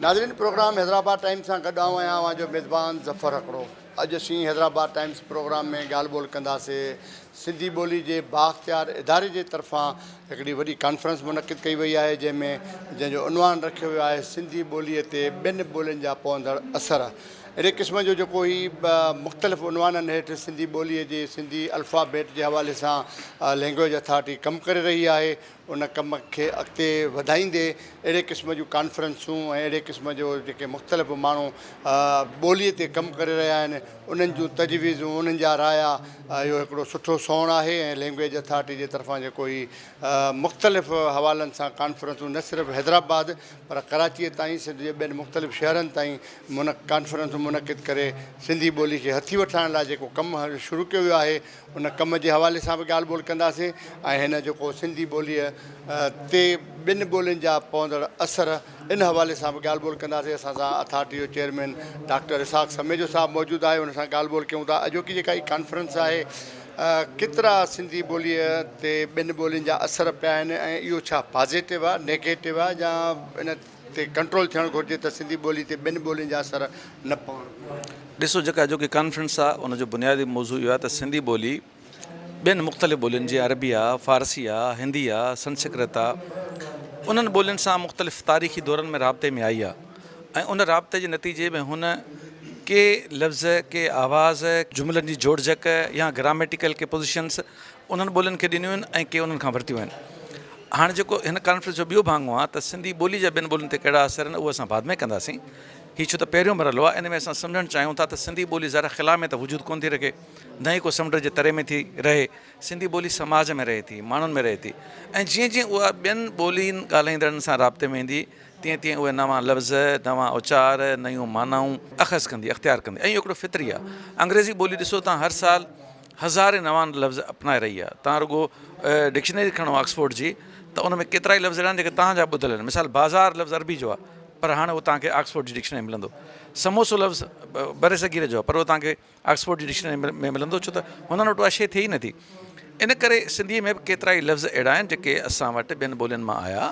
नाज़रीन programme Hyderabad times सां गॾु आहियां जो मेज़बान ज़फ़र हिकिड़ो। अॼु असीं हैदराबाद टाइम्स प्रोग्राम में ॻाल्हि ॿोल कंदासीं सिंधी ॿोली जे बाख़्तियार इदारे जे तरफ़ां हिकिड़ी वॾी कॉन्फ्रेंस मुनक़िद कई वई आहे जंहिंजो उनवान रखियो वियो आहे सिंधी ॿोलीअ ते ॿिनि ॿोलियुनि जा पवंदड़ असर। अहिड़े क़िस्म जो जेको ही मुख़्तलिफ़ उनवाननि हेठि सिंधी ॿोलीअ जे सिंधी अल्फ़ाबेट जे हवाले सां लैंग्वेज अथॉरिटी कमु करे रही आहे। उन कम खे अॻिते वधाईंदे अहिड़े क़िस्म जूं कॉन्फ्रेंसूं ऐं अहिड़े क़िस्म जो जेके मुख़्तलिफ़ माण्हू ॿोलीअ ते कमु करे रहिया आहिनि उन्हनि जूं तजवीज़ूं उन्हनि जा राया इहो हिकिड़ो सुठो सौण आहे। ऐं लैंग्वेज अथॉरिटी जे तरफ़ां जेको ही मुख़्तलिफ़ हवालनि सां कॉन्फ्रेंसूं न सिर्फ़ु हैदराबाद पर कराचीअ ताईं सिंध जे ॿियनि मुख़्तलिफ़ शहरनि ताईं कॉन्फ्रेंसूं मुनक़िद करे सिंधी ॿोली खे हथी वठण लाइ जेको कमु शुरू कयो वियो आहे उन कम जे हवाले सां बि ॻाल्हि ॿोल कंदासीं। ऐं हिन जेको सिंधी ॿोलीअ ते ॿिनि ॿोलियुनि जा पवंदड़ असर इन हवाले सां बि ॻाल्हि ॿोल कंदासीं। असां सां अथॉरिटी जो चेयरमैन डॉक्टर इसाक़ समेजो साहब मौजूदु आहे, उन सां ॻाल्हि ॿोल कयूं था। अॼोकी जेका ही कॉन्फ्रेंस आहे केतिरा सिंधी ॿोलीअ ते ॿिनि ॿोलियुनि जा असर पिया आहिनि ऐं इहो छा पॉज़िटिव आहे नेगेटिव आहे या इन ते कंट्रोल थियणु घुरिजे त सिंधी ॿोली ते ॿिनि ॿोलियुनि जा असर न पवनि। ॾिसो जेका अॼोकी कॉन्फ्रेंस आहे उनजो बुनियादी मौज़ू इहो आहे त सिंधी ॿोली ॿियनि मुख़्तलिफ़ ॿोलियुनि जीअं अरबी आहे, फ़ारसी आहे, हिंदी आहे, संस्कृत आहे, उन्हनि ॿोलियुनि सां मुख़्तलिफ़ तारीख़ी दौरनि में राब्ते में आई आहे। ऐं उन राब्ते जे नतीजे में हुन के लफ़्ज़ के आवाज़ जुमिलनि जी जोड़जक या ग्रामेटिकल के पोज़ीशन्स उन्हनि ॿोलियुनि खे ॾिनियूं आहिनि ऐं के उन्हनि खां वरितियूं आहिनि। हाणे जेको हिन कॉन्फ्रेंस जो ॿियो भाङो आहे त सिंधी ॿोली जा ॿियनि ॿोलियुनि ते कहिड़ा असर आहिनि उहो असां बाद में कंदासीं। हीअ छो त पहिरियों मरहलो आहे, इन में असां सम्झणु चाहियूं था त सिंधी ॿोली ज़रा ख़िला में त वजूद कोन थी रखे, न ई को समुंड जे तरे में थी रहे। सिंधी ॿोली समाज में रहे थी, माण्हुनि में रहे थी ऐं जीअं जीअं उहा ॿियनि ॿोलियुनि ॻाल्हाईंदड़नि सां राब्ते में ईंदी तीअं तीअं उहे नवां लफ़्ज़, नवां उचार, नयूं मानाऊं अख़ज़ कंदी, अख़्तियार कंदी। ऐं इहो हिकिड़ो फितरी आहे। अंग्रेज़ी ॿोली ॾिसो तव्हां हर साल हज़ारे नवां लफ़्ज़ अपनाए रही आहे। तव्हां रुॻो डिक्शनरी खणो ऑक्सफोर्ड जी त उन में केतिरा ई लफ़्ज़ अहिड़ा आहिनि जेके तव्हांजा ॿुधल आहिनि। मिसाल बाज़ार लफ़्ज़ अरबी जो आहे पर हाणे उहो तव्हांखे ऑक्सफोर्ड जी डिक्शनरी में मिलंदो। समोसो लफ़्ज़ बरे सगीर जो आहे पर उहो तव्हांखे ऑक्सफोर्ड जी डिक्शनरी में मिलंदो, छो त हुननि वटि उहा शइ थिए ई नथी। इन करे सिंधीअ में बि केतिरा ई लफ़्ज़ अहिड़ा आहिनि जेके असां वटि ॿियनि ॿोलियुनि मां आया।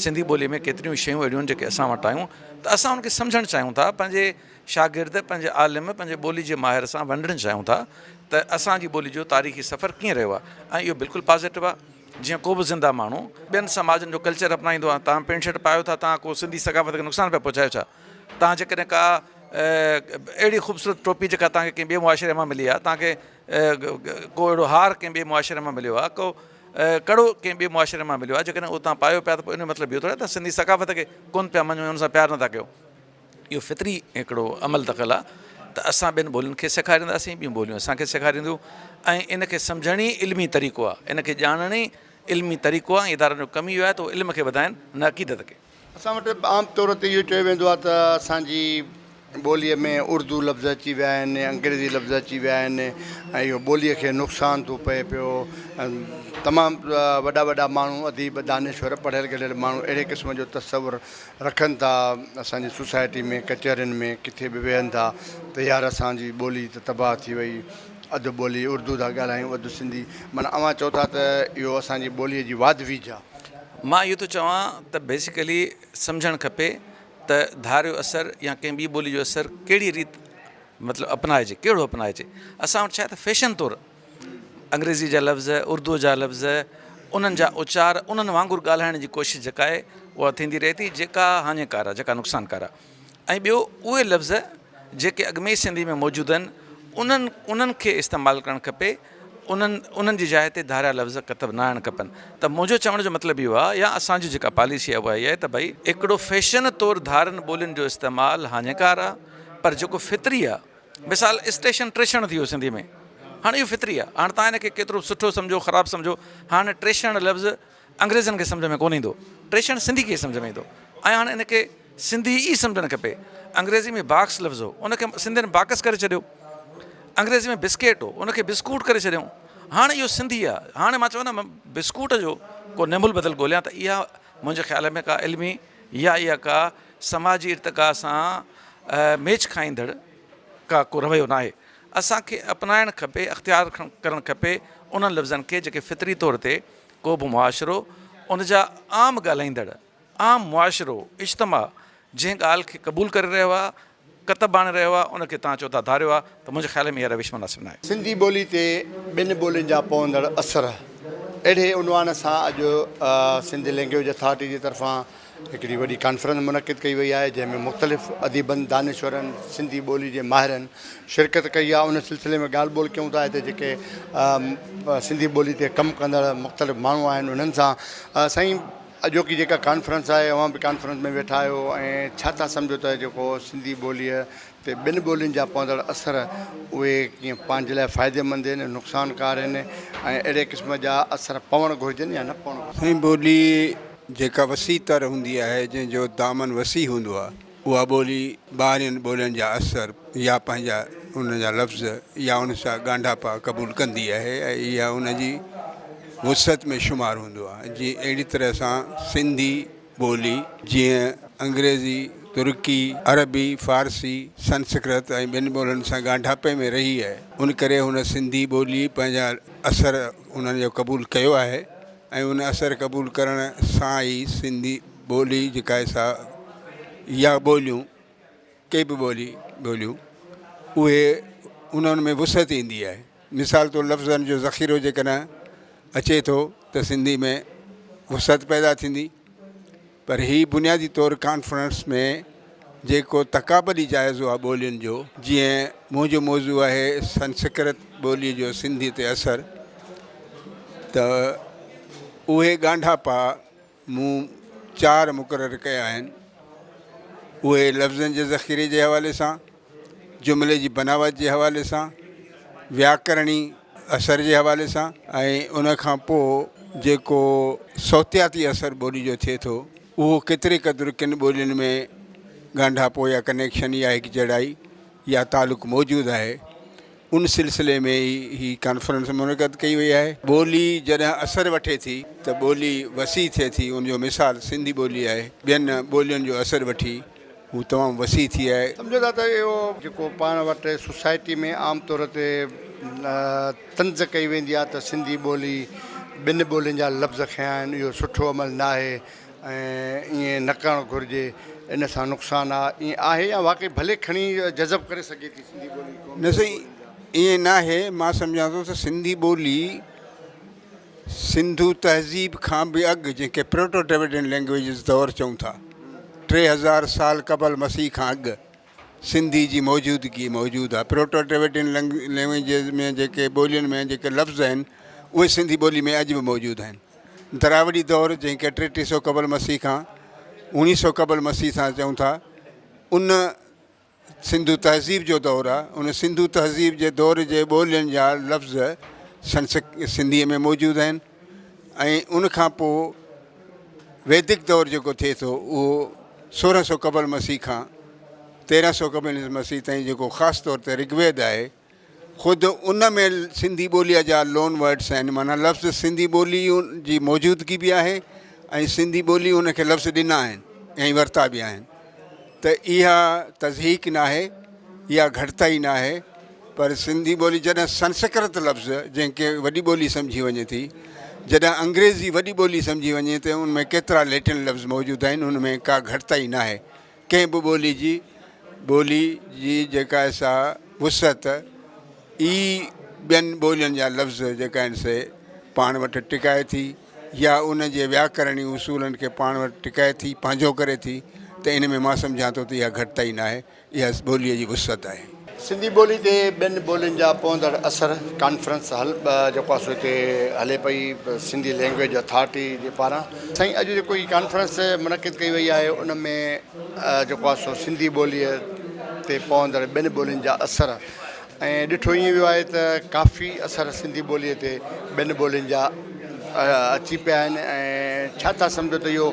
सिंधी ॿोलीअ में केतिरियूं शयूं अहिड़ियूं आहिनि जेके असां वटि आयूं त असां उनखे सम्झणु चाहियूं था, पंहिंजे शागिर्द, पंहिंजे आलिम, पंहिंजे ॿोली जे माहिर सां वंडणु चाहियूं था त असांजी ॿोली जो तारीख़ी सफ़र कीअं रहियो आहे। ऐं इहो बिल्कुलु पॉज़िटिव आहे। जीअं को बि ज़िंदा माण्हू ॿियनि समाजनि जो कल्चर अपनाईंदो आहे, तव्हां पेंट शर्ट पायो था, तव्हां को सिंधी सक़ाफ़त खे नुक़सानु पिया पहुचायो छा? तव्हां जेकॾहिं का अहिड़ी ख़ूबसूरत टोपी जेका तव्हांखे कंहिं ॿिए मुआशिरे मां मिली आहे, तव्हांखे को अहिड़ो हार कंहिं ॿिए मुआशिरे मां मिलियो आहे, को कड़ो कंहिं ॿिए मुआशिरे मां मिलियो आहे, जेकॾहिं उहो तव्हां पायो पिया त पोइ इन जो मतिलबु इहो थोरे त सिंधी सक़ाफ़त खे कोन पिया मञो, हुन सां प्यारु नथा कयो। इहो फितरी हिकिड़ो अमल दख़ल आहे त असां ॿियनि ॿोलियुनि खे सेखारींदासीं, ॿियूं ॿोलियूं असांखे सेखारींदियूं। ऐं इनखे सम्झण ई इल्मी तरीक़ो आहे, इनखे ॼाणण ई इल्मी तरीक़ो आहे। इदारनि जो कमु इहो आहे त उहो इल्म खे वधाइनि, न अक़ीदत खे। असां वटि आम तौर ते इहो चयो वेंदो आहे त असांजी ॿोलीअ में उर्दू लफ़्ज़ अची विया आहिनि, अंग्रेज़ी लफ़्ज़ अची विया आहिनि ऐं इहो ॿोलीअ खे नुक़सानु थो पए पियो। तमामु वॾा वॾा माण्हू अदीब, दानिश्वर, पढ़ियल गढ़ियल माण्हू अहिड़े क़िस्म जो तसवुरु रखनि था असांजी सोसाइटी में, कचहरियुनि में, किथे बि वेहनि था त यार असांजी ॿोली त तबाह थी वई, अधु ॿोली उर्दू था ॻाल्हायूं, अधु सिंधी। माना अव्हां चओ था त इहो असांजी ॿोलीअ जी वाध वीज आहे। मां इहो थो चवां त बेसिकली सम्झणु खपे त धारियो असरु या कंहिं ॿी ॿोली जो असरु कहिड़ी रीति मतिलबु अपनाइजे, कहिड़ो अपनाइजे। असां वटि छा आहे त फैशन तौरु अंग्रेज़ी जा लफ़्ज़, उर्दू जा लफ़्ज़, उन्हनि जा उचार, उन्हनि वांगुरु ॻाल्हाइण जी कोशिशि जेका आहे उहा थींदी रहे थी, जेका हानिकार आहे, जेका नुक़सानकार आहे। ऐं ॿियो उहे लफ़्ज़ जेके अॻिमें सिंधी में मौजूदु आहिनि उन्हनि खे इस्तेमालु करणु खपे। उन्हनि जी जाइ ते धारिया लफ़्ज़ कतबु न आणणु खपनि। त मुंहिंजो चवण जो मतिलबु इहो आहे या असांजी जेका पॉलिसी आहे उहा इहा आहे त भई हिकिड़ो फैशन तौरु धारनि ॿोलियुनि जो इस्तेमालु हानिकार आहे, पर जेको फितरी आहे, मिसाल स्टेशन ट्रेशण थी वियो सिंधी में, हाणे इहो फितरी आहे। हाणे तव्हां हिनखे केतिरो सुठो सम्झो, ख़राबु सम्झो, हाणे ट्रेशण लफ़्ज़ अंग्रेज़नि खे सम्झ में कोन ईंदो, ट्रेशण सिंधी खे सम्झ में ईंदो। ऐं हाणे हिनखे सिंधी ई सम्झणु खपे। अंग्रेज़ी में बाक्स लफ़्ज़ हो, उनखे सिंधियुनि बाकस करे छॾियो। अंग्रेज़ी में बिस्केट हो, उनखे बिस्कूट करे छॾियऊं। हाणे इहो सिंधी आहे। हाणे मां चवां न बिस्कूट जो को निमुल बदल ॻोल्हियां त इहा मुंहिंजे ख़्याल में का इल्मी या इहा का समाजी इर्तिक़ा सां मेच खाईंदड़ का को रवैयो न आहे। असांखे अपनाइणु खपे, अख़्तियार करणु खपे उन्हनि लफ़्ज़नि खे जेके फितरी तौर ते को बि मुआशिरो, उन जा आम ॻाल्हाईंदड़, आम मुआशिरो, इज्तमा जंहिं ॻाल्हि खे क़बूल करे रहियो आहे, कतब आणे रहियो आहे, उनखे तव्हां चओ था धारियो आहे, त मुंहिंजे ख़्याल में इहा रविश मुनासिब न आहे। सिंधी ॿोली ते ॿिनि ॿोलियुनि जा पवंदड़ असर, अहिड़े उनवान सां अॼु सिंधी लैंग्वेज अथॉरिटी जी तरफ़ां हिकिड़ी वॾी कॉन्फ्रेंस मुनक़िद कई वई आहे, जंहिंमें मुख़्तलिफ़ अदीबनि, दानिश्वरनि, सिंधी ॿोली जे माहिरनि शिरकत कई आहे। उन सिलसिले में ॻाल्हि ॿोल कयूं था हिते जेके सिंधी ॿोली ते कमु कंदड़ मुख़्तलिफ़ माण्हू आहिनि उन्हनि सां। साईं, अॼोकी जेका कॉन्फ्रेंस आहे, अवां बि कॉन्फ्रेंस में वेठा आहियो, ऐं छा था सम्झो त जेको सिंधी ॿोलीअ ते ॿिनि ॿोलियुनि जा पवंदड़ असर उहे कीअं पंहिंजे लाइ फ़ाइदेमंद आहिनि, नुक़सानकार आहिनि, ऐं अहिड़े क़िस्म जा असर पवणु घुरिजनि या न पवणु घुरिजनि? साईं, ॿोली जेका वसी तर हूंदी आहे, जंहिंजो दामन वसी हूंदो आहे, उहा ॿोली ॿाहिरियुनि ॿोलियुनि जा असर या पंहिंजा उन जा लफ़्ज़ या उन सां ॻांढापा क़बूल कंदी आहे, ऐं इहा उनजी वुसत में शुमार हूंदो आहे। जीअं अहिड़ी तरह सां सिंधी ॿोली जीअं अंग्रेज़ी, तुर्की, अरबी, फ़ारसी, संस्कृत ऐं ॿिनि ॿोलियुनि सां ॻांढापे में रही आहे, उन करे हुन सिंधी ॿोली पंहिंजा असर उन्हनि जो क़बूल कयो आहे, ऐं उन असर क़बूल करण सां ई सिंधी ॿोली जेका आहे सा या ॿोलियूं के बि ॿोलियूं उहे उन्हनि में वुसत ईंदी आहे। मिसाल तौरु लफ़्ज़नि जो ज़ख़ीरो जेकॾहिं अचे थो त सिंधी में वुसत पैदा थींदी, पर ही बुनियादी तौरु कॉन्फ्रेंस में जेको तक़ाबली जाइज़ो आहे ॿोलियुनि जो, जीअं मुंहिंजो मौज़ू आहे संस्कृत ॿोलीअ जो सिंधी ते असरु, त उहे ॻांढापा मूं 4 मुक़ररु कया आहिनि। उहे लफ़्ज़नि जे ज़ख़ीरे जे हवाले सां, जुमिले जी बनावट जे हवाले सां, व्याकरणी असर जे हवाले सां, ऐं उन खां पोइ जेको सौतियाती असर ॿोली जो थिए थो, उहो केतिरे क़दुरु किन ॿोलियुनि में ॻांढापो या कनेक्शन या हिकु जड़ाई या तालुक़ु मौजूदु आहे। उन सिलसिले में ही कॉन्फ्रेंस मुनक़द कई वई आहे। ॿोली जॾहिं असर वठे थी त ॿोली वसी थिए थी। उनजो मिसाल सिंधी ॿोली आहे, ॿियनि ॿोलियुनि जो असर वठी हू तमामु वसी थी आहे। सम्झो था त इहो जेको पाण वटि सोसाइटी में आम तौर ते तंज़ कई वेंदी आहे त सिंधी ॿोली ॿिनि ॿोलियुनि जा लफ़्ज़ खयां आहिनि, इहो सुठो अमल न आहे ऐं ईअं न करणु घुरिजे, इन सां नुक़सानु आहे, ईअं आहे या वाक़ई भले खणी जज़ब करे सघे थी सिंधी ॿोली? न साईं, ईअं न आहे। मां सम्झां थो त सिंधी ॿोली सिंधू तहज़ीब खां बि अॻु, जंहिंखे प्रोटो टिबेटन लैंग्वेजिस दौरु चऊं था, 3000 साल क़बल मसीह खां अॻु सिंधी जी मौजूदगी मौजूदु आहे। प्रोटो टिबेटन लैंग्वेजिस में जेके ॿोलियुनि में जेके लफ़्ज़ आहिनि उहे सिंधी ॿोली में अॼु बि मौजूदु आहिनि। दरावड़ी दौरु, जंहिंखे 3300 क़बल मसीह खां 1900 क़बल मसीह सां चऊं था, उन सिंधू तहज़ीब जो दौरु आहे। उन सिंधू तहज़ीब जे दौर जे ॿोलियुनि जा लफ़्ज़ सिंधीअ में मौजूदु आहिनि। ऐं उन खां पोइ वैदिक दौरु जेको थिए थो, उहो 1600 क़बल मसीह खां 1300 क़बल मसीह ताईं, जेको ख़ासि तौर ते ऋग्वेद आहे, ख़ुदि उन में सिंधी ॿोलीअ जा लोन वर्ड्स आहिनि, माना लफ़्ज़ सिंधी ॿोली जी मौजूदगी बि आहे ऐं सिंधी ॿोली उनखे लफ़्ज़ ॾिना आहिनि ऐं वरिता बि आहिनि। त इहा तज़हीक न आहे, इहा घटिताई न आहे, पर सिंधी ॿोली जॾहिं संस्कृत लफ़्ज़ जंहिंखे वॾी ॿोली सम्झी वञे थी, जॾहिं अंग्रेज़ी वॾी ॿोली सम्झी वञे त उनमें केतिरा लैटिन लफ़्ज़ मौजूदु आहिनि, उनमें का घटिताई न आहे। कंहिं बि ॿोली जी जेका आहे सा वुसत ई ॿियनि ॿोलियुनि जा लफ़्ज़ जेका आहिनि से पाण वटि टिकाए थी, या उन जे व्याकरणी उसूलनि खे पाण वटि टिकाए थी, पंहिंजो करे थी, त इन में मां सम्झां थो त इहा घटिताई न आहे, इहा ॿोलीअ जी वुसत आहे। सिंधी ॿोली ते ॿिनि ॿोलियुनि जा पवंदड़ असर कॉन्फ्रेंस जेको आहे सो हिते हले पई सिंधी लैंग्वेज अथॉरिटी जे पारां। साईं, अॼु जेको ही कॉन्फ्रेंस मुनक़िद कई वई आहे, उन में जेको आहे सो सिंधी ॿोलीअ ते पवंदड़ ॿिनि ॿोलियुनि जा असर, ऐं ॾिठो ईअं वियो आहे त काफ़ी असर सिंधी ॿोलीअ ते ॿिनि ॿोलियुनि जा अची पिया आहिनि। ऐं छा था सम्झो त इहो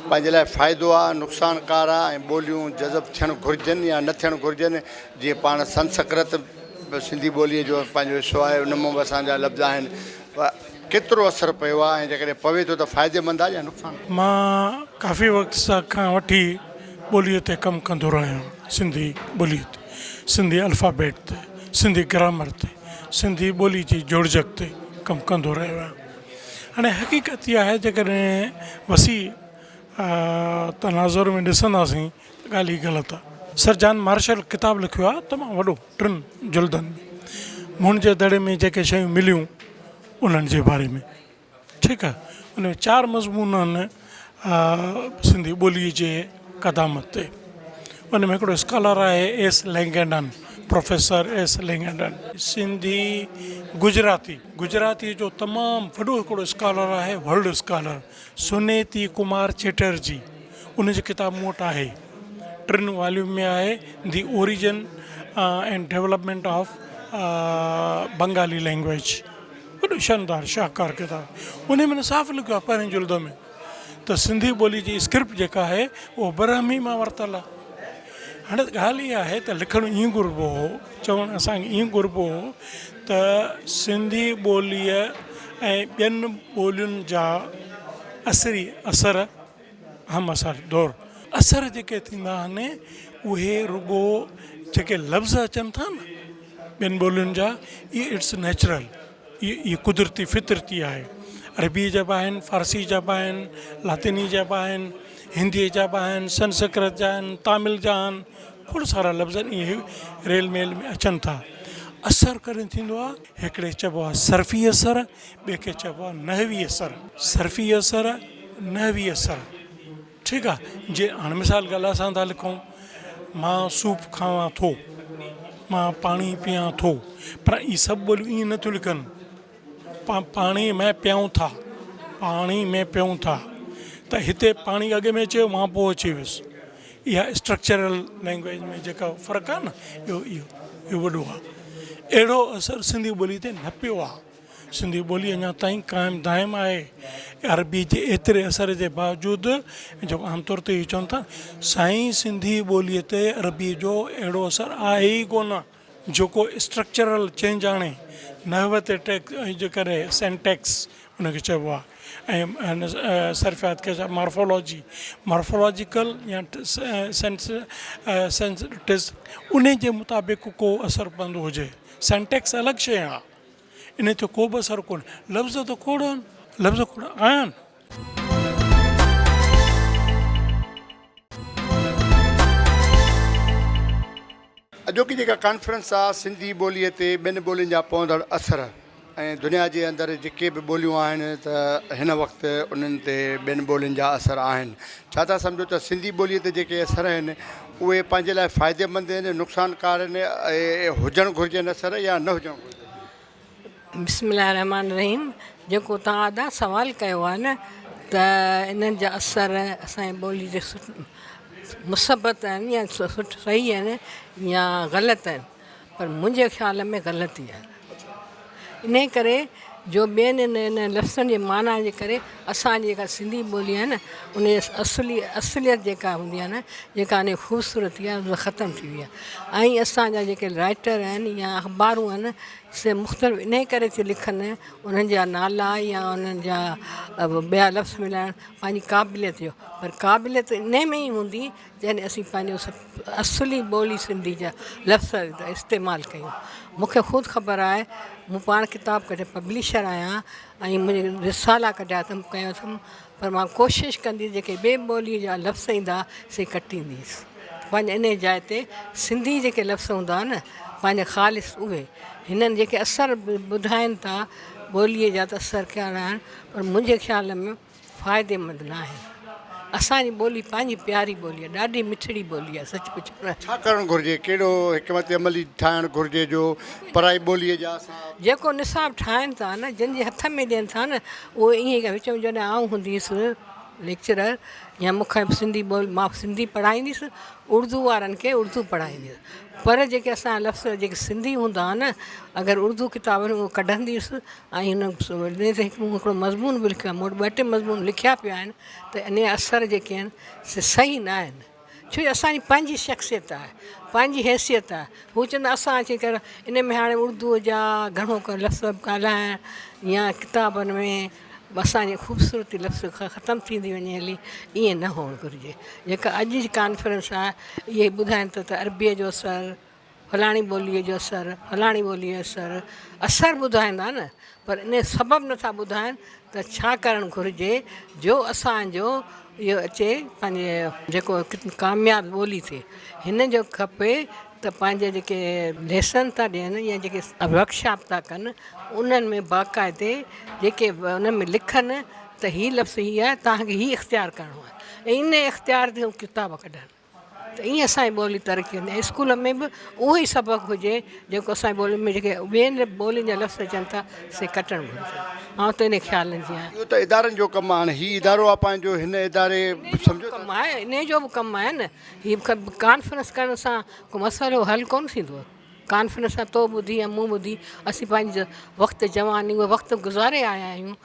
पंहिंजे लाइ फ़ाइदो आहे, नुक़सानकार आहे, ऐं ॿोलियूं जज़ब थियणु घुरिजनि या न थियणु घुरिजनि? जीअं पाण संस्कृत सिंधी ॿोलीअ जो पंहिंजो हिसो आहे, उन मां बि असांजा लफ़्ज़ आहिनि, केतिरो असरु पियो आहे ऐं जेकॾहिं पवे थो त फ़ाइदेमंद आहे या नुक़सानु? मां काफ़ी वक़्त खां वठी ॿोलीअ ते कमु कंदो रहियो आहियां। सिंधी ॿोलीअ ते, सिंधी अल्फ़ाबेट ते, सिंधी ग्रामर ते, सिंधी ॿोली जी जोड़जक ते कमु कंदो रहियो आहियां। हाणे हक़ीक़त इहा आहे, जेकॾहिं वसी तनाज़ुर में ॾिसंदासीं त ॻाल्हि ई ग़लति आहे। सर जॉन मार्शल किताबु लिखियो आहे तमामु वॾो 3 जुल्दनि में मुंड जे दड़े में जेके शयूं मिलियूं उन्हनि जे बारे में, ठीकु आहे। उन में 4 मज़मून आहिनि सिंधी ॿोलीअ जे क़दामत ते। उन में हिकिड़ो स्कॉलर आहे S Langdon, professor S Langdon. Sindhi Gujarati जो तमामु वॾो हिकिड़ो स्कॉलर आहे, वर्ल्ड स्कॉलर सुनेती कुमार चैटर्जी। उन जी किताब मूं वटि आहे, 3 वॉल्यूम में आहे, the origin and development of Bengali language. वॾो शानदार शाहकार किताब। उन में साफ़ लिखियो आहे 1 जुल्द में त सिंधी ॿोली जी स्क्रिप्ट जेका आहे उहो ब्रह्मी मां वरितल आहे। हाणे ॻाल्हि इहा आहे त लिखणु ईअं घुरिबो हो, चवणु असांखे ईअं घुरिबो हो त सिंधी ॿोलीअ ऐं ॿियनि ॿोलियुनि जा असरी असर हम असर दौर असर जेके थींदा आहिनि उहे रुॻो जेके लफ़्ज़ अचनि था न ॿियनि ॿोलियुनि जा, इहे इट्स नेचुरल, इहे कुदरती फितरती आहे। अरबी जा बि आहिनि, फारसी जा बि आहिनि, लातिनी जा बि आहिनि, हिंदी जा बि आहिनि, संस्कृत जा आहिनि, तामिल जा आहिनि, खोड़ सारा लफ़्ज़ इहे रेल मेल में अचनि था। असरु कॾहिं थींदो आहे, हिकिड़े चइबो आहे सर्फ़ी असरु, ॿिए खे चइबो आहे नहवी असरु। सर्फ़ी असरु, नहवी असरु, ठीकु आहे। जीअं हाणे मिसाल ॻाल्हि असां था लिखूं, मां सूप खावां थो, मां पाणी पियां थो, पर इहे सभु ॿोलियूं ईअं नथियूं लिखनि। पाणी में पियूं था, पाणी में पियूं था, त हिते पाणी अॻ में अचे मां पोइ अची वियुसि। इहा स्ट्रक्चरल लैंग्वेज में जेका फ़र्क़ु आहे न, इहो वॾो आहे। अहिड़ो असरु सिंधी ॿोली ते न पियो आहे। सिंधी ॿोली अञा ताईं क़ाइमु दाइमु आहे। अरबी जे एतिरे असर जे बावजूदि, जेको आमतौर ते इहो चवनि था साईं सिंधी ॿोलीअ ते अरबी जो अहिड़ो असरु आहे ई कोन जेको स्ट्रक्चरल चेंज आणे। नहव ते जे करे सेंटेक्स उनखे चइबो आहे, ऐं सर्फ़ियात खे मार्फोलॉजिकल या सेंस उन जे मुताबिक़ को असरु पवंदो हुजे। सेंटेक्स अलॻि शइ आहे, इन ते को बि असरु कोन्हे। लफ़्ज़ त खोड़ आहिनि, लफ़्ज़ खोड़ आहिनि। अॼोकी जेका कॉन्फ्रेंस आहे सिंधी ॿोलीअ ते ॿियनि ॿोलियुनि जा पवंदड़ असर ऐं दुनिया जे अंदरि जेके बि ॿोलियूं आहिनि त हिन वक़्तु उन्हनि ते ॿियनि ॿोलियुनि जा असर आहिनि। छा था सम्झो त सिंधी ॿोलीअ ते जेके असर आहिनि उहे पंहिंजे लाइ फ़ाइदेमंद आहिनि, नुक़सानकार आहिनि, हुजणु घुरिजनि असर या न हुजणु घुरिजनि? बिस्मिल्लाह रहमान रहीम। जेको तव्हां अदा सवाल कयो आहे न त इन्हनि जा असर असांजी ॿोली जे मुसबत आहिनि या सही आहिनि या ग़लति आहिनि, पर मुंहिंजे ख़्याल में ग़लति ई आहे। इन करे जो ॿियनि इन लफ़्ज़नि जे माना जे करे असांजी जेका सिंधी ॿोली आहे न उन असलियत जेका हूंदी आहे न, जेका उन ख़ूबसूरती आहे उहा ख़तमु थी वई आहे। ऐं असांजा जेके राइटर आहिनि या अख़बारूं आहिनि से मुख़्तलिफ़ इन करे थी लिखनि, उन्हनि जा नाला या उन्हनि जा ॿिया लफ़्ज़ मिलाइण पंहिंजी क़ाबिलियत जो, पर क़ाबिलियत इन में ई हूंदी जॾहिं असीं पंहिंजो असली ॿोली सिंधी जा लफ़्ज़ इस्तेमालु कयूं। मूंखे ख़ुदि ख़बर आहे, मूं पाण किताब कढिया, पब्लिशर आहियां ऐं मुंहिंजे रिसाला कढिया अथमि, कयो अथमि, पर मां कोशिशि कंदी जेके ॿिए ॿोलीअ जा लफ़्ज़ ईंदा से कटींदीसि। पंहिंजे इन जाइ ते सिंधी जेके लफ़्ज़ हूंदा न पंहिंजे ख़ालिस उहे, हिननि जेके असर ॿुधाइनि था ॿोलीअ जा त असर कहिड़ा आहिनि, पर मुंहिंजे ख़्याल में फ़ाइदेमंद न आहे। असांजी ॿोली पंहिंजी प्यारी ॿोली आहे, ॾाढी मिठड़ी ॿोली आहे। सच पुछो छा करणु घुरिजे, कहिड़ो हिकमत अमली ठाहिणु घुरिजे जो पराई ॿोलीअ जा असां जेको निसाब ठाहिनि था न, जंहिंजे हथ में ॾियनि था न, उहो ईअं विच में जॾहिं आउं हूंदी हुअसि लेक्चरर या मूंखे सिंधी ॿोली, मां सिंधी पढ़ाईंदी हुअसि, उर्दू वारनि खे उर्दू पढ़ाईंदी हुअसि, पर जेके असां लफ़्ज़ जेके सिंधी हूंदा हुआ न, अगरि उर्दू किताबनि में उहो कढंदी हुअसि ऐं हुन ते हिकिड़ो मज़मून बि लिखियो आहे, मूं वटि 2 टे मज़मून लिखिया पिया आहिनि, त इन असर जेके आहिनि से सही न आहिनि। छो जो असांजी पंहिंजी शख़्सियत आहे, पंहिंजी हैसियत आहे। हू चवंदा असां अची करे इन में हाणे उर्दूअ जा घणो को लफ़्ज़ ॻाल्हाइण या किताबनि में असांजी ख़ूबसूरती लफ़्ज़ ख़तमु थींदी वञे हली, ईअं न हुअणु घुरिजे। जेका अॼु जी कॉन्फ्रेंस आहे इहे ॿुधाइनि था त अरबीअ जो असरु, फलाणी ॿोलीअ जो असरु फलाणी ॿोलीअ जो असरु ॿुधाईंदा न, पर इन सबबु नथा ॿुधाइनि त छा करणु घुरिजे जो असांजो इहो अचे पंहिंजे जेको कामयाबु ॿोली थिए। हिन जो खपे त पंहिंजे जेके लेसन था ॾियनि या जेके वर्कशॉप था कनि उन्हनि में बाक़ाइदे जेके उन में लिखनि त हीअ लफ़्ज़ हीअ आहे, तव्हांखे हीअ इख़्तियार करिणो आहे, ऐं इन इख़्तियार ते किताब कढनि, त ईअं असांजी ॿोली तरक़ी कंदी। स्कूल में बि उहो ई सबक़ु हुजे जेको असांजी ॿोली में जेके ॿियनि ॿोलियुनि जा लफ़्ज़ अचनि था से कटणु घुरिजे। ऐं त इन ख़्यालनि जी आहे इहो त इदारनि जो कमु आहे। हाणे हीउ इदारो आहे पंहिंजो, हिन इदारे सम्झो कमु आहे, इन जो बि कमु आहे न। हीअ कॉन्फ्रेंस करण सां को मसइलो हल कोन थींदो। कॉन्फ्रेंस सां तो ॿुधी या मूं ॿुधी असीं पंहिंजी वक़्तु जवानी उहो वक़्तु गुज़ारे आया आहियूं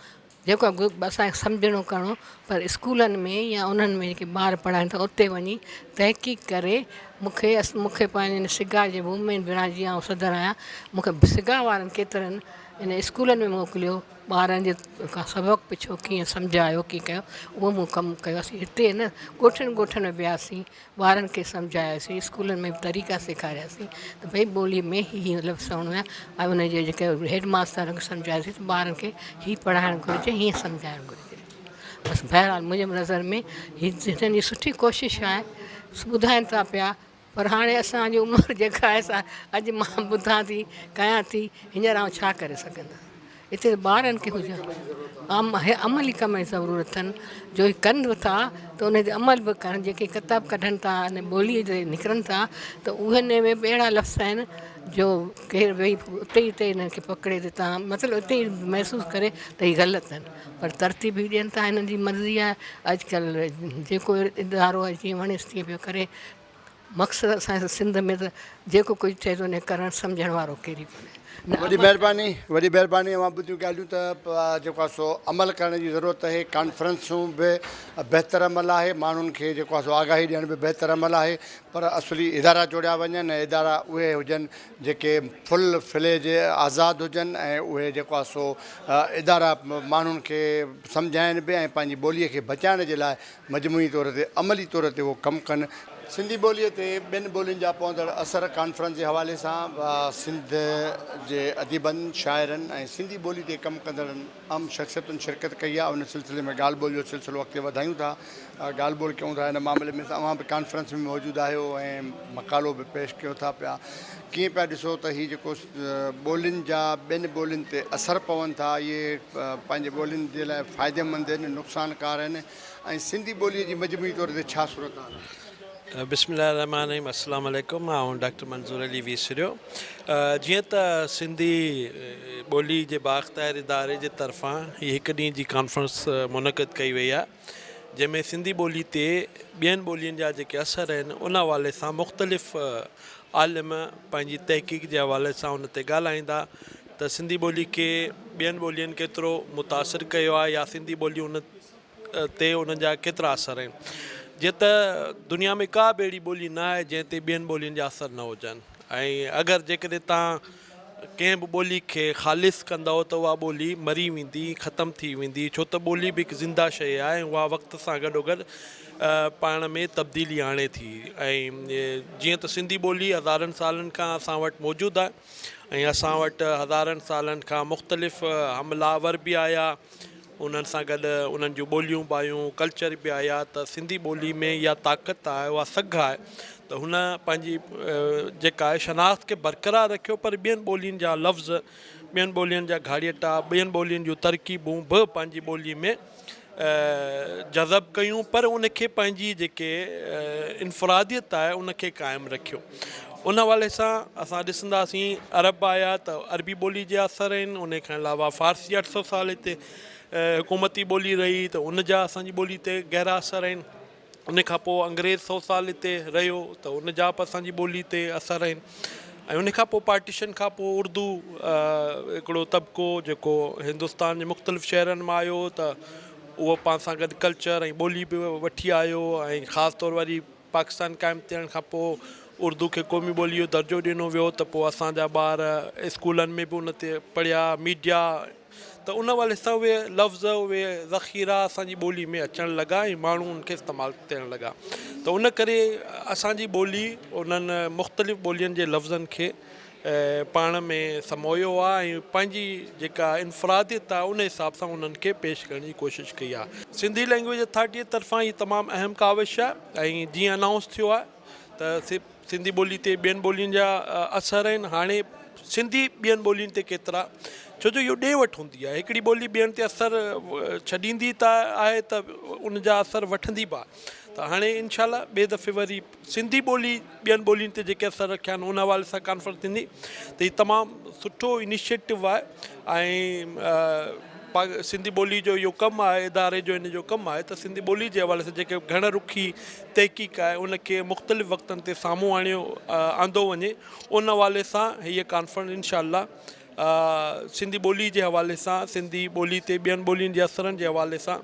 जेको असांखे सम्झणो करिणो। पर स्कूलनि में या उन्हनि में जेके ॿार पढ़ाइनि था उते वञी तहक़ीक़ करे मूंखे पंहिंजे सिगा जे वूमेन ब्रांच जी आउं सदर आहियां, मूंखे सिगा वारनि केतिरनि इन स्कूलनि में मोकिलियो, ॿारनि जे खां सबक़ु पुछो कीअं सम्झायो कीअं कयो, उहो मूं कमु कयोसीं। हिते न ॻोठनि ॻोठनि में वियासीं, ॿारनि खे सम्झायोसीं, स्कूलनि में बि तरीक़ा सेखारियासीं त भई ॿोलीअ में हीअ लफ़्ज़ हूंदो आहे, ऐं उनजे जेके हेड मास्टर खे सम्झायोसीं त ॿारनि खे हीअ पढ़ाइणु घुरिजे, हीअं सम्झाइणु घुरिजे। बसि बहरहाल मुंहिंजे नज़र में हीअ हिननि जी सुठी कोशिशि आहे, ॿुधाइनि था पिया। पर हाणे असांजी उमिरि जेका आहे सा अॼु मां ॿुधां थी कयां थी, हींअर आउं छा करे सघंदसि। हिते ॿारनि खे हुजे अमली कम जी ज़रूरत अथनि, जो कनि बि था त उन ते अमल बि कनि। जेके किताब कढनि था अने ॿोलीअ ते निकिरनि था त उहे में बि अहिड़ा लफ़्ज़ आहिनि जो केरु वेही उते ई हिननि खे पकिड़े ते तव्हां मतिलबु उते ई महसूसु करे त हीअ ग़लति आहिनि, पर तरतीब बि ॾियनि था। हिननि जी मर्ज़ी आहे। अॼुकल्ह जेको इदारो आहे जीअं वणेसि तीअं पियो करे। मक़सदु असांजे सिंध में त जेको कुझु थिए थो उन करणु सम्झण वारो केरु कोन्हे। वॾी महिरबानी। मां ॿुधियूं ॻाल्हियूं त जेको आहे सो अमल करण जी ज़रूरत आहे। कॉन्फ्रेंसूं बि बहितर अमल आहे, माण्हुनि खे जेको आहे सो आगाही ॾियण बि बहितर अमल आहे। पर असली इदारा जोड़िया वञनि ऐं इदारा उहे हुजनि जेके फुल फ्लेज आज़ादु हुजनि ऐं उहे जेको आहे सो इदारा माण्हुनि खे सम्झाइनि बि ऐं पंहिंजी ॿोलीअ खे बचाइण जे लाइ मजमूई तौर ते अमली तौर ते उहो कमु कनि। सिंधी ॿोलीअ ते ॿियनि ॿोलियुनि जा पवंदड़ असर कॉन्फ्रेंस जे हवाले सां सिंध जे अदीबनि शाइरनि ऐं सिंधी ॿोली ते कमु कंदड़नि आम शख़्सियतुनि शिरकत कई आहे। उन सिलसिले में ॻाल्हि ॿोल जो सिलसिलो अॻिते वधायूं था, ॻाल्हि ॿोल कयूं था। हिन मामले में तव्हां बि कॉन्फ्रेंस में मौजूदु आहियो ऐं मकालो बि पेश कयो था पिया। कीअं पिया ॾिसो त हीअ जेको ॿोलियुनि जा ॿियनि ॿोलियुनि ते असर पवनि था, इहे पंहिंजे ॿोलियुनि जे लाइ फ़ाइदेमंद आहिनि, नुक़सानकार आहिनि, ऐं सिंधी ॿोलीअ जी मजमूई तौर ते छा सूरत आहे? बिस्मिल्लाहिर्रहमानिर्रहीम। अस्सलाम वालेकुम। आउं डॉक्टर मंज़ूर अली वीसरियो। जीअं त सिंधी ॿोली जे बाख़्तार इदारे जे तरफ़ां हीअ हिकु ॾींहं जी कॉन्फ्रेंस मुनक़िद कई वई आहे, जंहिंमें सिंधी ॿोली ते ॿियनि ॿोलियुनि जा जेके असर आहिनि उन हवाले सां मुख़्तलिफ़ आलिम पंहिंजी तहक़ीक़ जे हवाले सां उन ते ॻाल्हाईंदा त सिंधी ॿोली खे ॿियनि ॿोलियुनि केतिरो मुतासिर कयो आहे या सिंधी ॿोली उन ते उन्हनि जा केतिरा असर आहिनि। जीअं त दुनिया में का बि अहिड़ी ॿोली न आहे जंहिं ते ॿियनि ॿोलियुनि जा असर न हुजनि, ऐं अगरि जेकॾहिं तव्हां कंहिं बि ॿोली खे ख़ालिस कंदव त उहा ॿोली मरी वेंदी, ख़तमु थी वेंदी, छो त ॿोली बि हिकु ज़िंदा शइ आहे ऐं उहा वक़्त सां गॾोगॾु पाण में तब्दीली आणे थी। ऐं जीअं त सिंधी ॿोली हज़ारनि सालनि खां असां वटि मौजूदु आहे ऐं असां वटि हज़ारनि सालनि खां मुख़्तलिफ़ हमलावर बि आया, उन्हनि सां गॾु उन्हनि जूं ॿोलियूं बि आयूं, कल्चर बि आया। त सिंधी ॿोली में इहा ताक़त आहे, उहा सघ आहे त हुन पंहिंजी जेका आहे शनाख़्त खे बरक़रार रखियो, पर ॿियनि ॿोलियुनि जा लफ़्ज़, ॿियनि ॿोलियुनि जा घाड़ियटा, ॿियनि ॿोलियुनि जूं तरक़ीबूं बि पंहिंजी ॿोलीअ में जज़ब कयूं, पर उनखे पंहिंजी जेके इनफ़रादियत आहे उनखे क़ाइमु रखियो। उन हवाले सां असां ॾिसंदासीं अरब आया त अरबी ॿोली जे असर आहिनि, उन खां अलावा फ़ारसी 800 साल हिते हुकूमती ॿोली रही त उन जा असांजी ॿोली ते गहरा असर आहिनि। उन खां पोइ अंग्रेज़ 100 साल हिते रहियो त उन जा बि असांजी ॿोली ते असर आहिनि। ऐं उन खां पोइ पार्टीशन खां पोइ उर्दू हिकिड़ो तबिको जेको हिंदुस्तान जे मुख़्तलिफ़ शहरनि मां आयो त उहो पाण सां गॾु कल्चर ऐं ॿोली बि वठी आयो, ऐं ख़ासि तौर वरी पाकिस्तान क़ाइमु थियण खां पोइ उर्दू खे क़ौमी ॿोलीअ जो दर्जो ॾिनो वियो त पोइ असांजा ॿार स्कूलनि में बि उन ते पढ़िया, मीडिया, त त उन वाले सां उहे लफ़्ज़ उहे ज़ख़ीरा असांजी ॿोली में अचणु लॻा ऐं माण्हू उनखे इस्तेमालु थियणु लॻा। त उन करे असांजी ॿोली उन्हनि मुख़्तलिफ़ ॿोलियुनि जे लफ़्ज़नि खे पाण में समोयो आहे ऐं पंहिंजी जेका इनफ़रादियत आहे उन हिसाब सां उन्हनि खे पेश करण जी कोशिशि कई आहे। सिंधी लैंग्वेज अथॉरिटी तरफ़ां ही तमामु अहम काविश आहे ऐं जीअं अनाउंस थियो आहे त सिंधी ॿोली ते ॿियनि ॿोलियुनि जा असर आहिनि। हाणे सिंधी ॿियनि ॿोलियुनि ते केतिरा, छो जो इहो ॾे वठि हूंदी आहे, हिकिड़ी ॿोली ॿियनि ते असरु छॾींदी त आहे त उन जा असर वठंदी बि आहे। त हाणे इनशाला ॿिए दफ़े वरी सिंधी ॿोली ॿियनि ॿोलियुनि ते जेके असर रखिया आहिनि उन हवाले सां कॉन्फ्रेंस थींदी। त हीउ तमामु सुठो इनिशिएटिव आहे ऐं सिंधी ॿोली जो इहो कमु आहे, इदारे जो इन जो कमु आहे त सिंधी ॿोली जे हवाले सां जेके घण रुखी तहक़ीक़ आहे उनखे मुख़्तलिफ़ वक़्तनि ते साम्हूं आंदो वञे। उन हवाले सां हीअ कॉन्फ्रेंस इनशाला सिंधी ॿोली जे हवाले सां, सिंधी ॿोली ते ॿियनि ॿोलियुनि जे असरनि जे हवाले सां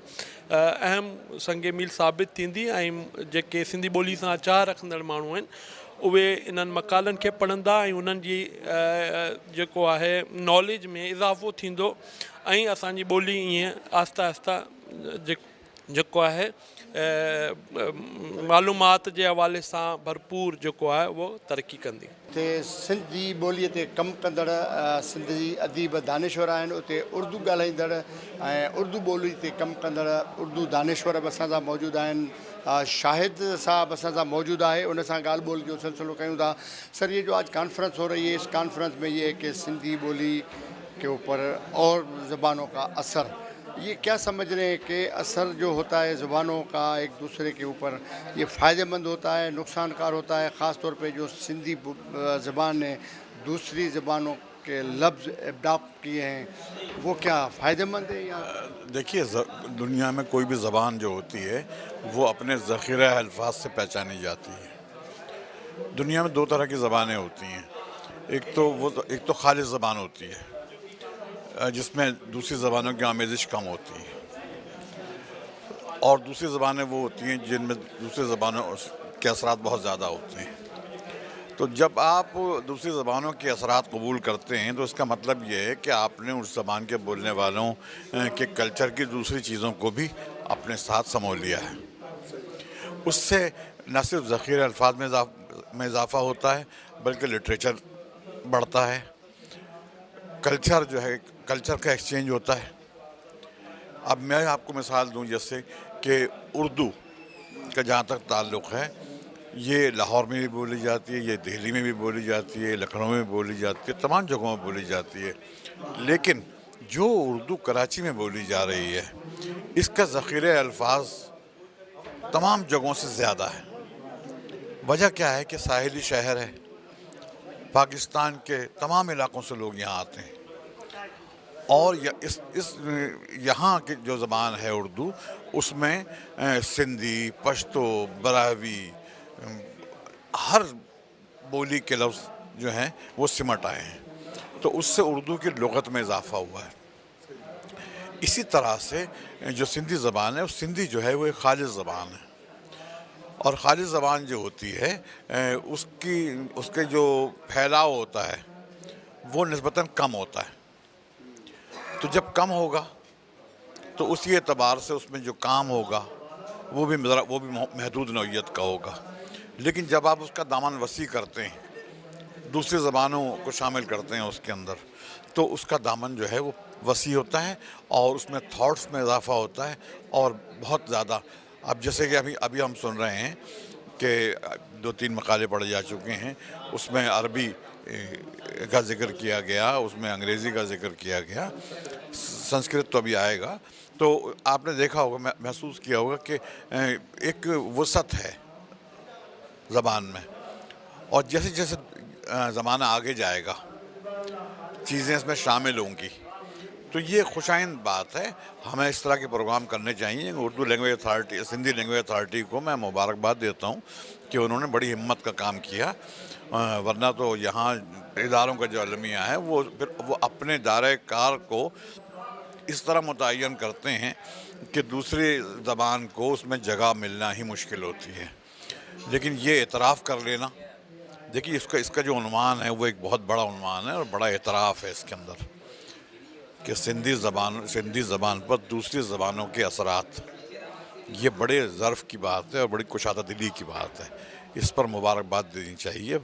अहम संगे मील साबित थींदी ऐं जेके सिंधी ॿोली सां चाह रखंदड़ माण्हू आहिनि उहे इन्हनि मक़ालनि खे पढ़ंदा ऐं उन्हनि जी जेको आहे नॉलेज में इज़ाफ़ो थींदो ऐं असांजी ॿोली ईअं आहिस्ता आहिस्ता जेको आहे मालूमात जे हवाले सां भरपूर जेको आहे उहो तरक़ी कंदी। ते सिंधी ॿोलीअ ते कमु कंदड़ सिंधी अदीब दानेश्वर आहिनि, उते उर्दू ॻाल्हाईंदड़ ऐं उर्दू ॿोली ते कमु कंदड़ उर्दू दानेश्वर बि असां सां मौजूदु आहिनि। शाहिद साहब असां सां मौजूदु आहे, उन सां ॻाल्हि ॿोल जो सिलसिलो कयूं था। सर, ये जो आज कॉन्फ्रेंस हो रही है, इस कॉन्फ्रेंस में ये है कि सिंधी बोली के ऊपर और ज़बानों का असर, ये क्या समझ रहे हैं कि असर जो होता है ज़ुबानों का एक दूसरे के ऊपर, ये फ़ायदेमंद होता है, नुकसानकार होता है? ख़ास तौर पे जो सिंधी ज़बान ने दूसरी ज़बानों के लफ्ज़ एडॉप्ट किए हैं वो क्या फ़ायदेमंद है या? देखिए, दुनिया में कोई भी ज़बान जो होती है वो अपने ज़ख़ीरा अल्फाज से पहचानी जाती है। दुनिया में दो तरह की ज़बानें होती हैं, एक तो खालिस ज़बान होती है जिसमें दूसरी ज़बानों की आमेज़िश कम होती है, और दूसरी ज़बानें वो होती हैं जिनमें दूसरी ज़बानों के असरात बहुत ज़्यादा होते हैं। तो जब आप दूसरी ज़बानों के असरात कबूल करते हैं तो इसका मतलब ये है कि आपने उस ज़बान के बोलने वालों के कल्चर की दूसरी चीज़ों को भी अपने साथ समो लिया है। उससे न सिर्फ ज़ख़ीरे अल्फाज में इजाफ़ा होता है बल्कि लिटरेचर बढ़ता है, कल्चर जो है, कल्चर का एक्सचेंज होता है। अब मैं आपको मिसाल दूं, जैसे कि उर्दू का जहाँ तक ताल्लुक़ है ये लाहौर में भी बोली जाती है, ये दिल्ली में भी बोली जाती है, लखनऊ में भी बोली जाती है, तमाम जगहों में बोली जाती है। लेकिन जो उर्दू कराची में बोली जा रही है इसका ज़ख़ीरे अल्फाज तमाम जगहों से ज़्यादा है। वजह क्या है कि साहिली शहर है, पाकिस्तान के तमाम इलाकों से लोग यहाँ आते हैं और यहाँ की जो ज़बान है उर्दू, उसमें सिंधी, पश्तो, बरावी, हर बोली के लफ्ज़ जो हैं वो सिमट आए हैं, तो उससे उर्दू की लुग़त में इजाफ़ा हुआ है। इसी तरह से जो सिंधी ज़बान है, उस सिंधी जो है वो एक खालिस ज़बान है, और खालिस ज़बान जो होती है उसके जो फैलाव होता है वो निस्बतन कम होता है। तो जब कम होगा तो उसी एतबार से उसमें जो काम होगा वो भी महदूद नौइयत का होगा। लेकिन जब आप उसका दामन वसी करते हैं, दूसरी ज़बानों को शामिल करते हैं उसके अंदर, तो उसका दामन जो है वो वसी होता है और उसमें थॉट्स में इजाफ़ा होता है और बहुत ज़्यादा। अब जैसे कि अभी हम सुन रहे हैं कि 2-3 मकाले पढ़े जा चुके हैं, उसमें अरबी का ज़िक्र किया गया, उसमें अंग्रेज़ी का ज़िक्र किया गया, संस्कृत तो अभी आएगा। तो आपने देखा होगा, महसूस किया होगा कि एक वसत है ज़बान में, और जैसे जैसे ज़माना आगे जाएगा चीज़ें इसमें शामिल होंगी, तो ये खुशाइंद बात है। हमें इस तरह के प्रोग्राम करने चाहिए। Urdu language authority, Sindhi language authority को मैं मुबारकबाद देता हूँ कि उन्होंने बड़ी हिम्मत का काम किया, वरना तो यहाँ इदारों का जो अलमिया है वो अपने दायरे कार को इस तरह मुतय्यन करते हैं कि दूसरी ज़बान को उसमें जगह मिलना ही मुश्किल होती है। लेकिन ये एतराफ़ कर लेना, देखिए इसका जो उन्वान है वो एक बहुत बड़ा उन्वान है और बड़ा एतराफ़ है इसके अंदर کہ سندھی زبان پر دوسری زبانوں کے اثرات، یہ بڑے ظرف کی بات ہے اور بڑی کشادہ دلی کی بات ہے. اس پر مبارکباد دینی چاہیے.